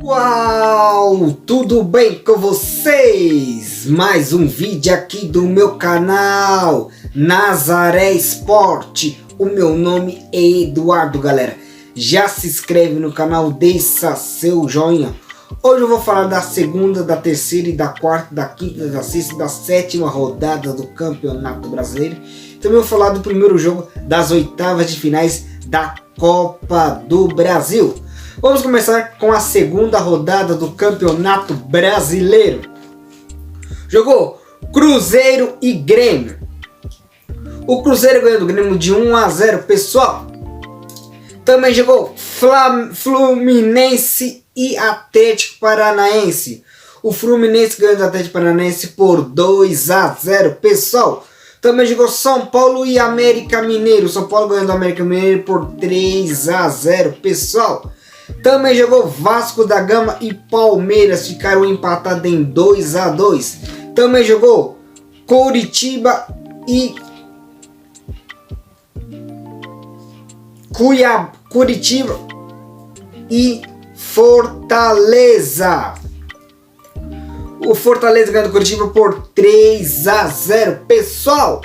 Uau, tudo bem com vocês? Mais um vídeo aqui do meu canal Nazaré Esporte. O meu nome é Eduardo, galera. Já se inscreve no canal, deixa seu joinha. Hoje eu vou falar da segunda, da terceira e da quarta, da quinta, da sexta e da sétima rodada do Campeonato Brasileiro. Também vou falar do primeiro jogo das oitavas de finais da Copa do Brasil. Vamos começar com a segunda rodada do Campeonato Brasileiro. Jogou Cruzeiro e Grêmio. O Cruzeiro ganhou do Grêmio de 1-0, pessoal. Também jogou Fluminense e Atlético Paranaense. O Fluminense ganhou do Atlético Paranaense por 2-0, pessoal. Também jogou São Paulo e América Mineiro. São Paulo ganhou do América Mineiro por 3-0, pessoal. Também jogou Vasco da Gama e Palmeiras, ficaram empatados em 2-2. Também jogou Coritiba e Curitiba e Fortaleza. O Fortaleza ganhou do Curitiba por 3-0, pessoal.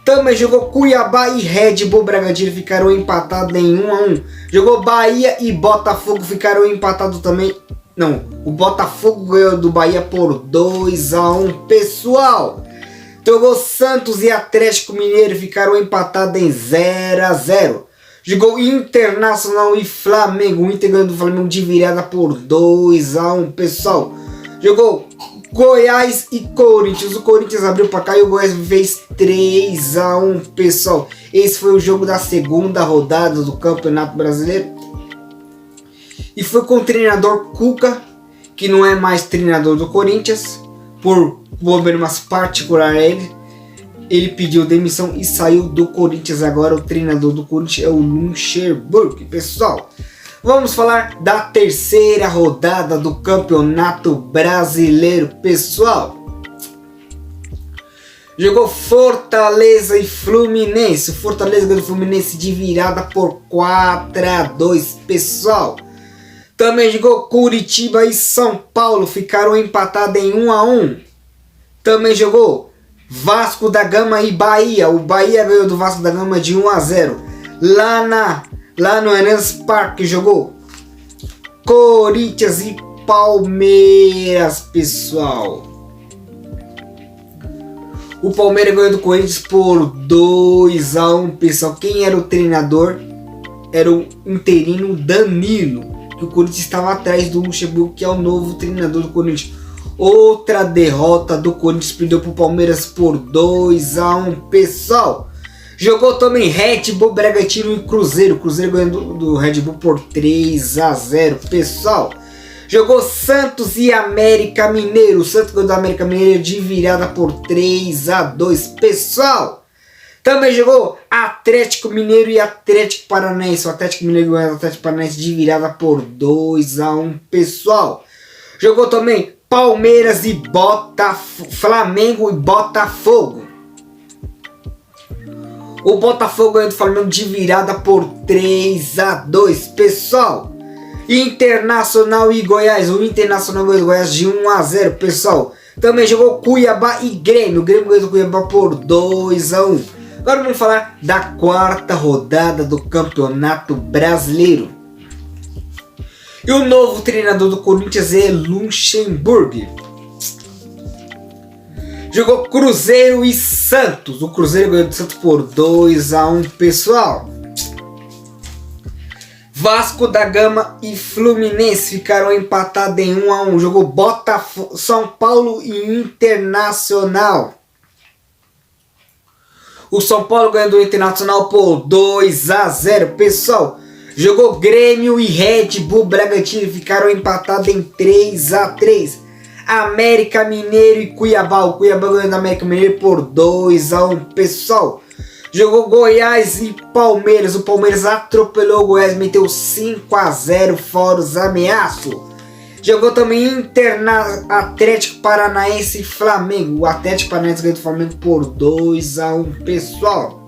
Também jogou Cuiabá e Red Bull Bragantino, ficaram empatados em 1-1. Jogou Bahia e Botafogo, ficaram empatados também. Não, o Botafogo ganhou do Bahia por 2-1, pessoal. Jogou Santos e Atlético Mineiro, ficaram empatados em 0-0. Jogou Internacional e Flamengo. O Inter ganhou do Flamengo de virada por 2-1, pessoal. Jogou Goiás e Corinthians. O Corinthians abriu para cá e o Goiás fez 3-1, pessoal. Esse foi o jogo da segunda rodada do Campeonato Brasileiro. E foi com o treinador Cuca, que não é mais treinador do Corinthians, por problemas particulares. Ele pediu demissão e saiu do Corinthians. Agora o treinador do Corinthians é o Luxemburgo, pessoal. Vamos falar da terceira rodada do Campeonato Brasileiro, pessoal. Jogou Fortaleza e Fluminense. O Fortaleza ganhou do Fluminense de virada por 4-2, pessoal. Também jogou Curitiba e São Paulo, ficaram empatados em 1-1. Também jogou Vasco da Gama e Bahia. O Bahia ganhou do Vasco da Gama de 1-0. Lá no Allianz Parque jogou Corinthians e Palmeiras, pessoal. O Palmeiras ganhou do Corinthians por 2-1, pessoal. Quem era o treinador? Era o interino Danilo, que o Corinthians estava atrás do Luxemburgo, que é o novo treinador do Corinthians. Outra derrota do Corinthians, perdeu para o Palmeiras por 2-1, pessoal. Jogou também Red Bull Bragantino e Cruzeiro. O Cruzeiro ganhou do Red Bull por 3-0, pessoal. Jogou Santos e América Mineiro. O Santos ganhou do América Mineiro de virada por 3-2, pessoal. Também jogou Atlético Mineiro e Atlético Paranaense. O Atlético Mineiro ganhou do Atlético Paranaense de virada por 2-1, pessoal. Jogou também Palmeiras e Flamengo e Botafogo. O Botafogo ganhou do Flamengo de virada por 3-2, pessoal. Internacional e Goiás. O Internacional ganhou do Goiás de 1-0, pessoal. Também jogou Cuiabá e Grêmio. O Grêmio ganhou do Cuiabá por 2-1. Agora vamos falar da quarta rodada do Campeonato Brasileiro. E o novo treinador do Corinthians é Luxemburgo. Jogou Cruzeiro e Santos. O Cruzeiro ganhou do Santos por 2-1, pessoal. Vasco da Gama e Fluminense ficaram empatados em 1-1. Jogou Botafogo, São Paulo e Internacional. O São Paulo ganhou do Internacional por 2-0, pessoal. Jogou Grêmio e Red Bull Bragantino, ficaram empatados em 3-3. América Mineiro e Cuiabá. O Cuiabá ganhou do América Mineiro por 2-1, pessoal. Jogou Goiás e Palmeiras. O Palmeiras atropelou o Goiás, meteu 5-0 fora os ameaços. Jogou também Atlético Paranaense e Flamengo. O Atlético Paranaense ganhou do Flamengo por 2-1, pessoal.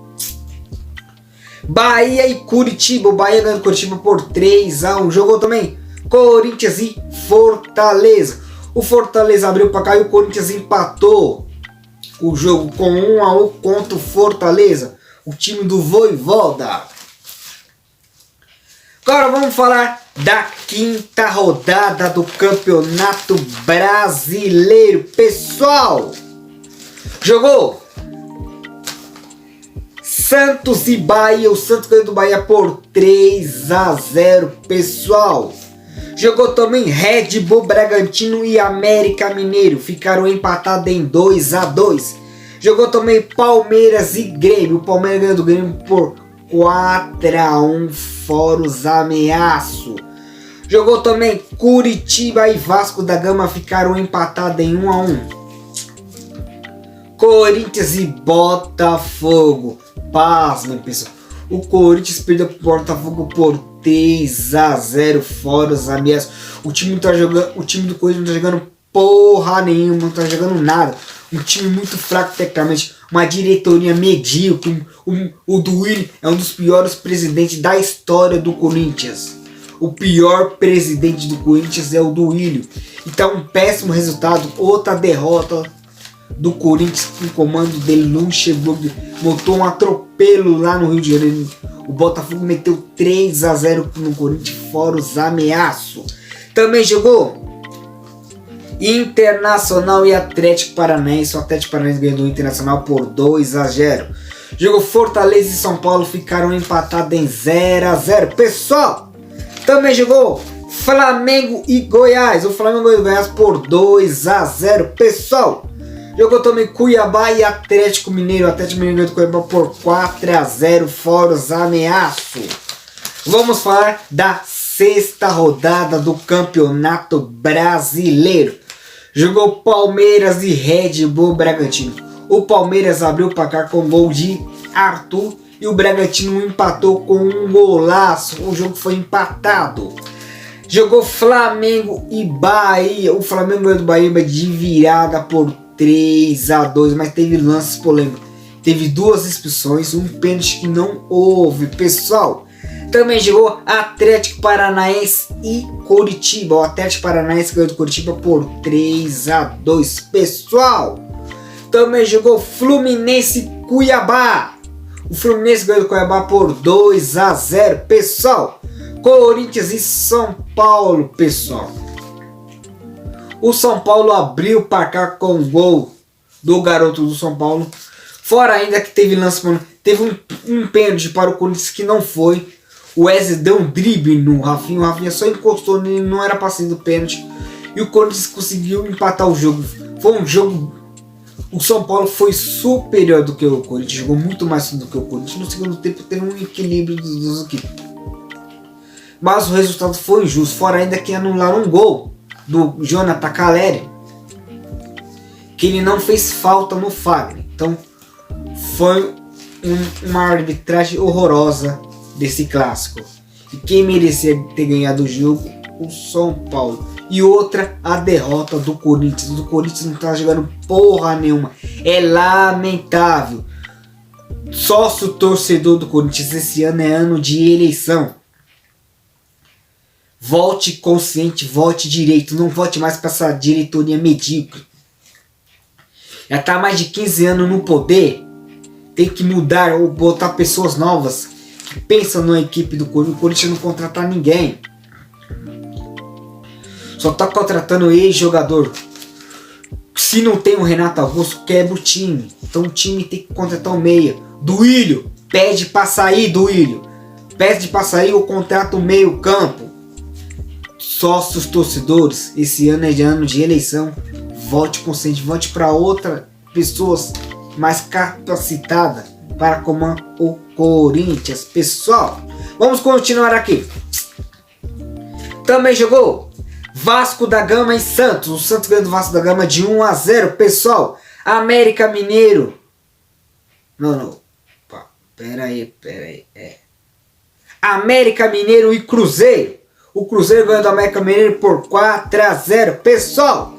Bahia e Curitiba. O Bahia ganhou do Curitiba por 3-1. Jogou também Corinthians e Fortaleza. O Fortaleza abriu para cá e o Corinthians empatou o jogo com 1-1 contra o Fortaleza, o time do Vojvoda. Agora vamos falar da quinta rodada do Campeonato Brasileiro. Pessoal, jogou Santos e Bahia. O Santos ganhou do Bahia por 3-0, pessoal. Jogou também Red Bull Bragantino e América Mineiro. Ficaram empatados em 2-2. Jogou também Palmeiras e Grêmio. O Palmeiras ganhou do Grêmio por 4-1, fora os ameaços. Jogou também Curitiba e Vasco da Gama. Ficaram empatados em 1-1. Corinthians e Botafogo. Pasmem, pessoal. O Corinthians perdeu para o Botafogo por 3-0, fora os ameaços. O time do Corinthians não tá jogando porra nenhuma, não tá jogando nada. Um time muito fraco tecnicamente, uma diretoria medíocre. O Duílio é um dos piores presidentes da história do Corinthians. O pior presidente do Corinthians é o Duílio. Então, um péssimo resultado, outra derrota do Corinthians com o comando de Luxemburgo. Montou um atropelo lá no Rio de Janeiro. O Botafogo meteu 3-0 no Corinthians, fora os ameaços. Também jogou Internacional e Atlético Paranaense. O Atlético Paranaense ganhou do Internacional por 2-0. Jogou Fortaleza e São Paulo, ficaram empatados em 0-0. Pessoal, também jogou Flamengo e Goiás. O Flamengo ganhou do Goiás por 2-0. Pessoal, jogou também Cuiabá e Atlético Mineiro. O Atlético Mineiro ganhou do Cuiabá por 4-0, fora os ameaços. Vamos falar da sexta rodada do Campeonato Brasileiro. Jogou Palmeiras e Red Bull Bragantino. O Palmeiras abriu o placar com gol de Arthur e o Bragantino empatou com um golaço. O jogo foi empatado. Jogou Flamengo e Bahia. O Flamengo ganhou do Bahia de virada por 3-2, mas teve lances polêmicos. Teve 2 expulsões, um pênalti que não houve, pessoal. Também jogou Atlético Paranaense e Curitiba. O Atlético Paranaense ganhou do Curitiba por 3-2, pessoal. Também jogou Fluminense e Cuiabá. O Fluminense ganhou do Cuiabá por 2-0, pessoal. Corinthians e São Paulo, pessoal. O São Paulo abriu o placar com o gol do garoto do São Paulo. Fora ainda que teve lance, teve um pênalti para o Corinthians que não foi. O Wesley deu um drible no Rafinha. O Rafinha só encostou nele, não era para ser do pênalti. E o Corinthians conseguiu empatar o jogo. Foi um jogo... O São Paulo foi superior do que o Corinthians. Jogou muito mais do que o Corinthians. No segundo tempo teve um equilíbrio dos equipes. Mas o resultado foi injusto. Fora ainda que anularam um gol do Jonathan Caleri, que ele não fez falta no Fagner. Então foi uma arbitragem horrorosa desse clássico. E quem merecia ter ganhado o jogo? O São Paulo. E outra, a derrota do Corinthians. O Corinthians não tá jogando porra nenhuma. É lamentável. Sócio torcedor do Corinthians, esse ano é ano de eleição. Vote consciente, vote direito. Não vote mais para essa diretoria medíocre. Já está há mais de 15 anos no poder. Tem que mudar ou botar pessoas novas que pensam na equipe do Corinthians. O Corinthians não contratar ninguém. Só está contratando ex-jogador. Se não tem o Renato Augusto, quebra o time. Então o time tem que contratar um meia. Duílio, pede para sair, Duílio. Pede para sair ou contrata o meio campo. Sócios torcedores, esse ano é de ano de eleição. Vote consciente, vote para outra pessoas mais capacitada para comandar o Corinthians, pessoal. Vamos continuar aqui. Também jogou Vasco da Gama e Santos. O Santos ganhou do Vasco da Gama de 1-0, pessoal. América Mineiro. Não. Pera aí. América Mineiro e Cruzeiro. O Cruzeiro ganhou do América Mineiro por 4-0, pessoal.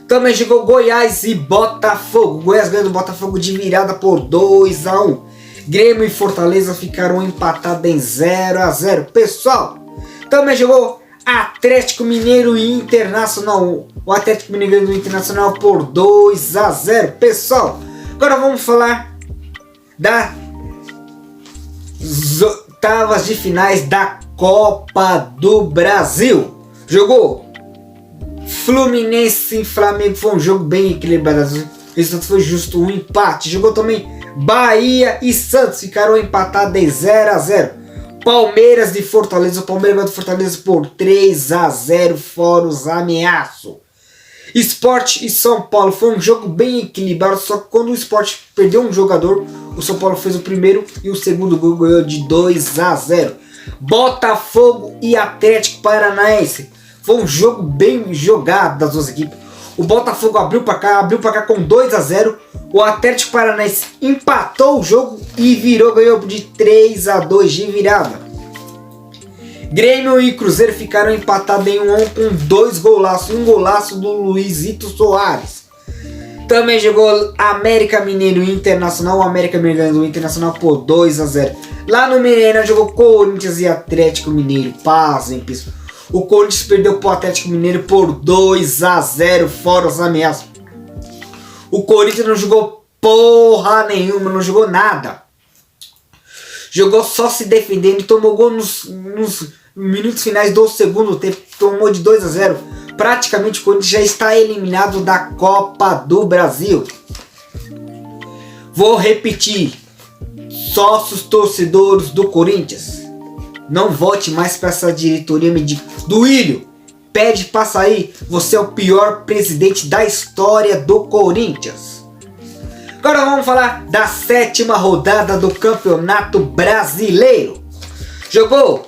Também jogou Goiás e Botafogo. Goiás ganhou do Botafogo de virada por 2-1. Grêmio e Fortaleza ficaram empatados em 0-0, pessoal. Também jogou Atlético Mineiro e Internacional. O Atlético Mineiro ganhou do Internacional por 2-0, pessoal. Agora vamos falar das oitavas de finais da Copa do Brasil. Jogou Fluminense e Flamengo, foi um jogo bem equilibrado. O resultado foi justo, um empate. Jogou também Bahia e Santos, ficaram empatados em 0-0. Palmeiras de Fortaleza, o Palmeiras ganhou do Fortaleza por 3-0, fora os ameaços. Sport e São Paulo, foi um jogo bem equilibrado, só que quando o Sport perdeu um jogador, o São Paulo fez o primeiro e o segundo gol, ganhou de 2-0. Botafogo e Atlético Paranaense, foi um jogo bem jogado das duas equipes. O Botafogo abriu para cá com 2-0. O Atlético Paranaense empatou o jogo e ganhou de 3-2 de virada. Grêmio e Cruzeiro ficaram empatados em 1-1 com 2 golaços. Um golaço do Luizito Soares. Também jogou América Mineiro e Internacional. O América Mineiro ganhou do Internacional por 2-0. Lá no Mineirão jogou Corinthians e Atlético Mineiro. Paz, hein, pessoal. O Corinthians perdeu para o Atlético Mineiro por 2-0, fora os ameaços. O Corinthians não jogou porra nenhuma, não jogou nada. Jogou só se defendendo e tomou gol nos minutos finais do segundo tempo. Tomou de 2-0. Praticamente o Corinthians já está eliminado da Copa do Brasil. Vou repetir. Sócios torcedores do Corinthians, não vote mais para essa diretoria medíocre. Duílio, pede para sair. Você é o pior presidente da história do Corinthians. Agora vamos falar da 7ª rodada do Campeonato Brasileiro. Jogou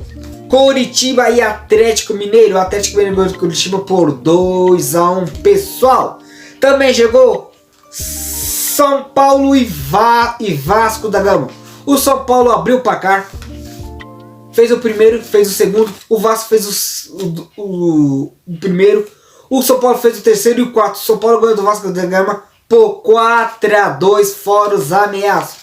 Coritiba e Atlético Mineiro. O Atlético Mineiro ganhou de Coritiba por 2-1, pessoal. Também jogou São Paulo e Vasco da Gama. O São Paulo abriu o placar, fez o primeiro, fez o segundo. O Vasco fez o primeiro. O São Paulo fez o terceiro e o quarto. O São Paulo ganhou do Vasco da Gama por 4-2, fora os ameaços.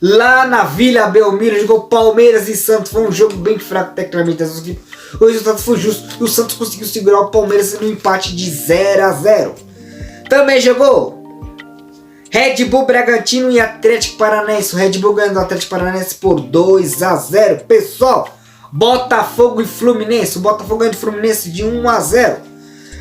Lá na Vila Belmiro jogou Palmeiras e Santos. Foi um jogo bem fraco tecnicamente das duas equipes. O resultado foi justo e o Santos conseguiu segurar o Palmeiras no empate de 0-0. Também jogou Red Bull Bragantino e Atlético Paranaense. O Red Bull ganhou do Atlético Paranaense por 2-0. Pessoal, Botafogo e Fluminense. O Botafogo ganhou do Fluminense de 1-0.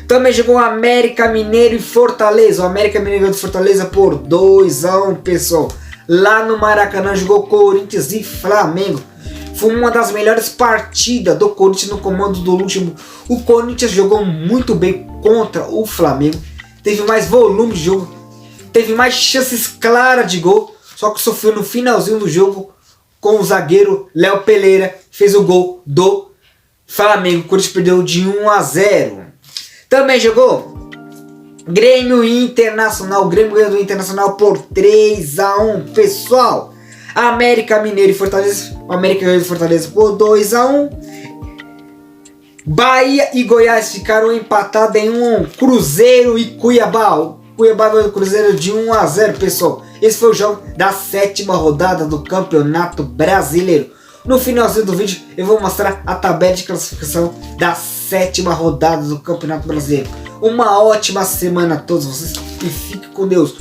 Também jogou América Mineiro e Fortaleza. O América Mineiro ganhou do Fortaleza por 2-1, pessoal. Lá no Maracanã jogou Corinthians e Flamengo. Foi uma das melhores partidas do Corinthians no comando do Luxemburgo. O Corinthians jogou muito bem contra o Flamengo. Teve mais volume de jogo. Teve mais chances claras de gol. Só que sofreu no finalzinho do jogo com o zagueiro Léo Pereira. Fez o gol do Flamengo. O Corinthians perdeu de 1-0. Também jogou Grêmio e Internacional. O Grêmio ganhou do Internacional por 3-1, pessoal. América Mineiro e Fortaleza. O América ganhou do Fortaleza por 2-1. Bahia e Goiás ficaram empatados em 1-1. Cruzeiro e Cuiabá. O Cuiabá ganhou do Cruzeiro de 1-0, pessoal. Esse foi o jogo da 7ª rodada do Campeonato Brasileiro. No finalzinho do vídeo eu vou mostrar a tabela de classificação da 7ª rodada do Campeonato Brasileiro. Uma ótima semana a todos vocês e fique com Deus.